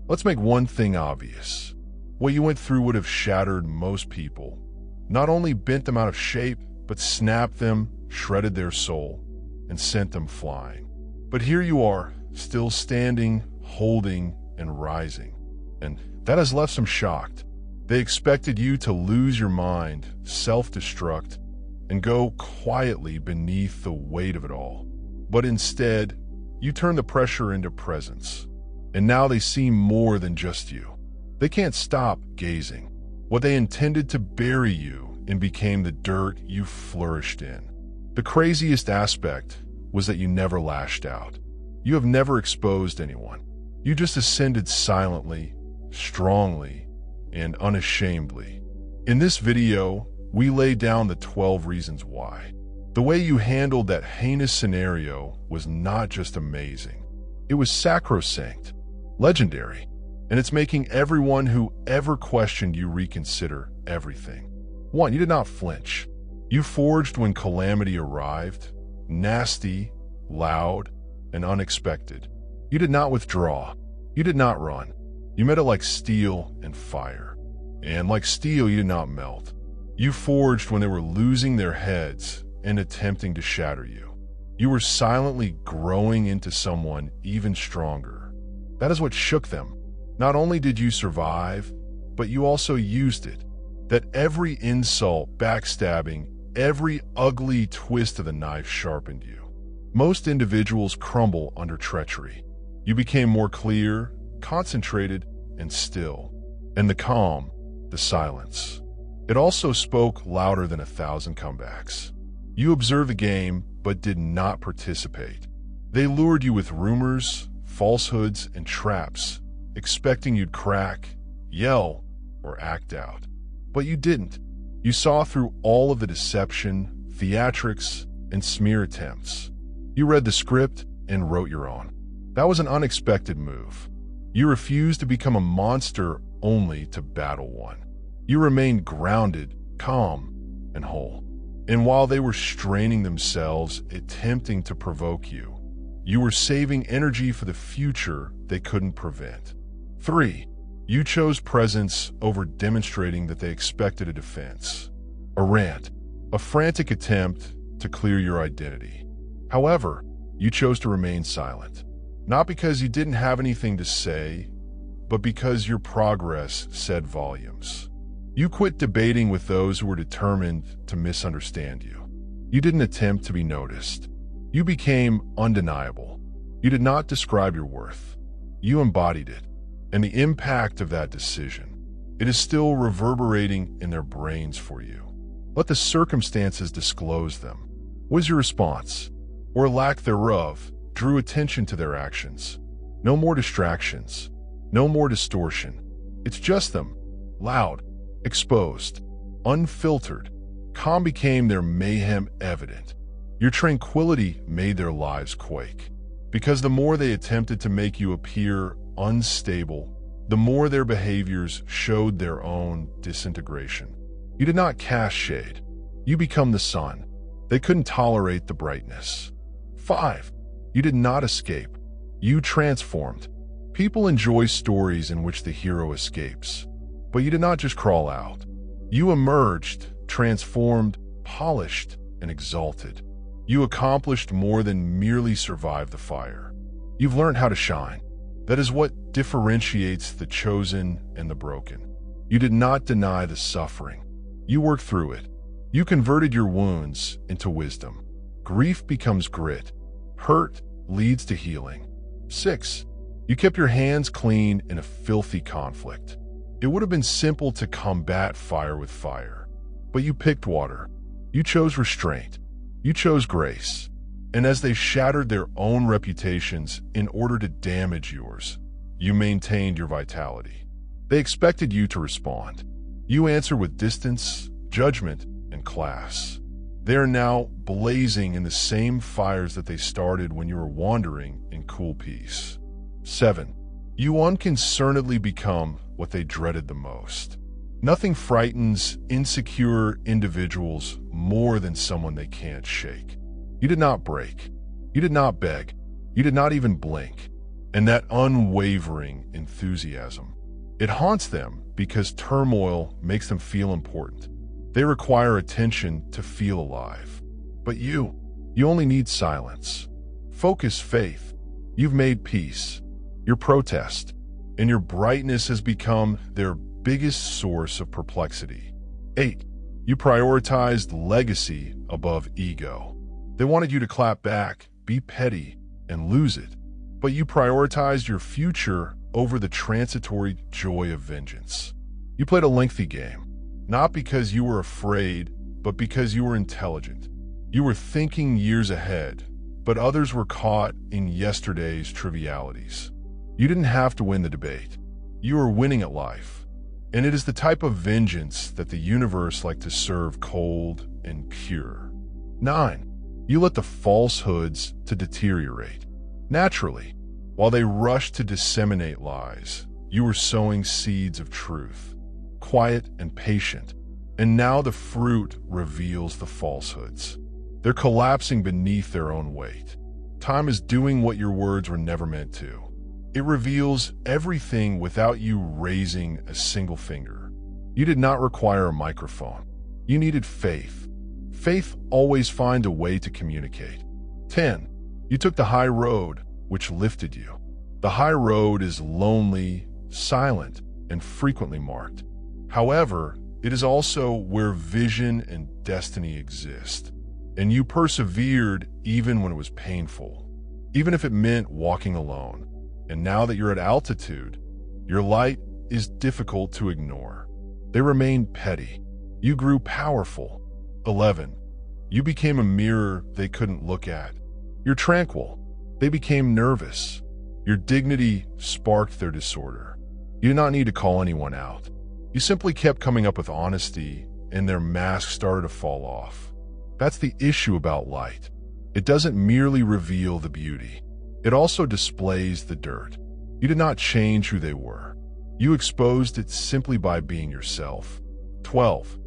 Let's make one thing obvious. What you went through would have shattered most people. Not only bent them out of shape, but snapped them, shredded their soul, and sent them flying. But here you are, still standing, holding, and rising. And that has left some shocked. They expected you to lose your mind, self-destruct, and go quietly beneath the weight of it all. But instead, you turn the pressure into presence. And now they see more than just you. They can't stop gazing. What they intended to bury you in became the dirt you flourished in. The craziest aspect was that you never lashed out. You have never exposed anyone. You just ascended silently, strongly, and unashamedly. In this video, we lay down the 12 reasons why. The way you handled that heinous scenario was not just amazing. It was sacrosanct, legendary, and it's making everyone who ever questioned you reconsider everything. 1. You did not flinch. You forged when calamity arrived, nasty, loud, and unexpected. You did not withdraw. You did not run. You met it like steel and fire. And like steel, you did not melt. You forged when they were losing their heads and attempting to shatter you. You were silently growing into someone even stronger. That is what shook them. Not only did you survive, but you also used it. That every insult, backstabbing, every ugly twist of the knife sharpened you. Most individuals crumble under treachery. You became more clear, concentrated, and still. And the calm, the silence. It also spoke louder than 1,000 comebacks. You observed the game, but did not participate. They lured you with rumors, falsehoods, and traps, expecting you'd crack, yell, or act out. But you didn't. You saw through all of the deception, theatrics, and smear attempts. You read the script and wrote your own. That was an unexpected move. You refused to become a monster only to battle one. You remained grounded, calm, and whole. And while they were straining themselves, attempting to provoke you, you were saving energy for the future they couldn't prevent. 3. You chose presence over demonstrating that they expected a defense. A rant, a frantic attempt to clear your identity. However, you chose to remain silent. Not because you didn't have anything to say, but because your progress said volumes. You quit debating with those who were determined to misunderstand you. You didn't attempt to be noticed. You became undeniable. You did not describe your worth. You embodied it. And the impact of that decision, it is still reverberating in their brains for you. Let the circumstances disclose them. Was your response, or lack thereof, drew attention to their actions? No more distractions. No more distortion. It's just them. Loud, exposed, unfiltered. Calm became their mayhem evident. Your tranquility made their lives quake. Because the more they attempted to make you appear unstable, the more their behaviors showed their own disintegration. You did not cast shade. You become the sun. They couldn't tolerate the brightness. 5. You did not escape. You transformed. People enjoy stories in which the hero escapes. But you did not just crawl out. You emerged, transformed, polished, and exalted. You accomplished more than merely survive the fire. You've learned how to shine. That is what differentiates the chosen and the broken. You did not deny the suffering. You worked through it. You converted your wounds into wisdom. Grief becomes grit. Hurt leads to healing. 6. You kept your hands clean in a filthy conflict. It would have been simple to combat fire with fire, but you picked water. You chose restraint. You chose grace. And as they shattered their own reputations in order to damage yours, you maintained your vitality. They expected you to respond. You answer with distance, judgment, and class. They are now blazing in the same fires that they started when you were wandering in cool peace. 7. You unconcernedly become what they dreaded the most. Nothing frightens insecure individuals more than someone they can't shake. You did not break. You did not beg. You did not even blink. and that unwavering enthusiasm. It haunts them because turmoil makes them feel important. They require attention to feel alive. But you only need silence. Focus, faith. You've made peace. Your protest and your brightness has become their biggest source of perplexity. 8. You prioritized legacy above ego. They wanted you to clap back, be petty, and lose it. But you prioritized your future over the transitory joy of vengeance. You played a lengthy game, not because you were afraid, but because you were intelligent. You were thinking years ahead, but others were caught in yesterday's trivialities. You didn't have to win the debate. You were winning at life. And it is the type of vengeance that the universe likes to serve cold and pure. 9. You let the falsehoods to deteriorate. Naturally, while they rushed to disseminate lies, you were sowing seeds of truth, quiet and patient, and now the fruit reveals the falsehoods. They're collapsing beneath their own weight. Time is doing what your words were never meant to. It reveals everything without you raising a single finger. You did not require a microphone. You needed faith. Faith always finds a way to communicate. 10. You took the high road, which lifted you. The high road is lonely, silent, and frequently marked. However, it is also where vision and destiny exist. And you persevered even when it was painful, even if it meant walking alone. And now that you're at altitude, your light is difficult to ignore. They remained petty. You grew powerful. 11. You became a mirror they couldn't look at. You're tranquil. They became nervous. Your dignity sparked their disorder. You did not need to call anyone out. You simply kept coming up with honesty, and their masks started to fall off. That's the issue about light. It doesn't merely reveal the beauty. It also displays the dirt. You did not change who they were. You exposed it simply by being yourself. 12.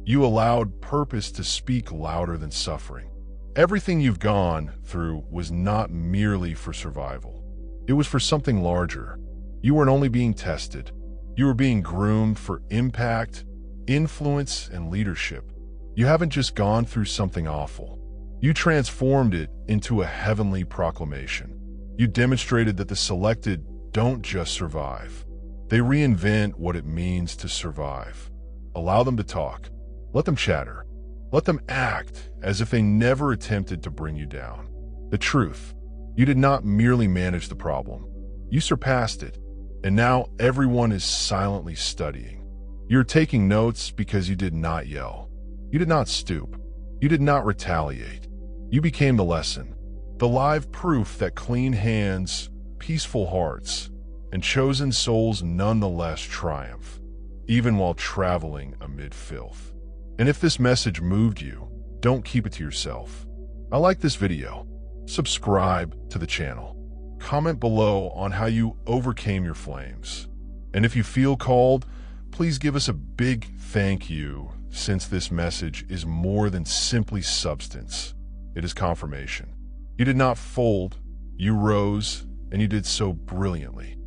You allowed purpose to speak louder than suffering. Everything you've gone through was not merely for survival. It was for something larger. You weren't only being tested. You were being groomed for impact, influence, and leadership. You haven't just gone through something awful. You transformed it into a heavenly proclamation. You demonstrated that the selected don't just survive. They reinvent what it means to survive. Allow them to talk. Let them chatter. Let them act as if they never attempted to bring you down. The truth, you did not merely manage the problem. You surpassed it, and now everyone is silently studying. You're taking notes because you did not yell. You did not stoop. You did not retaliate. You became the lesson. The live proof that clean hands, peaceful hearts, and chosen souls nonetheless triumph, even while traveling amid filth. And if this message moved you, don't keep it to yourself. I like this video. Subscribe to the channel. Comment below on how you overcame your flames. And if you feel called, please give us a big thank you, since this message is more than simply substance. It is confirmation. You did not fold, you rose, and you did so brilliantly.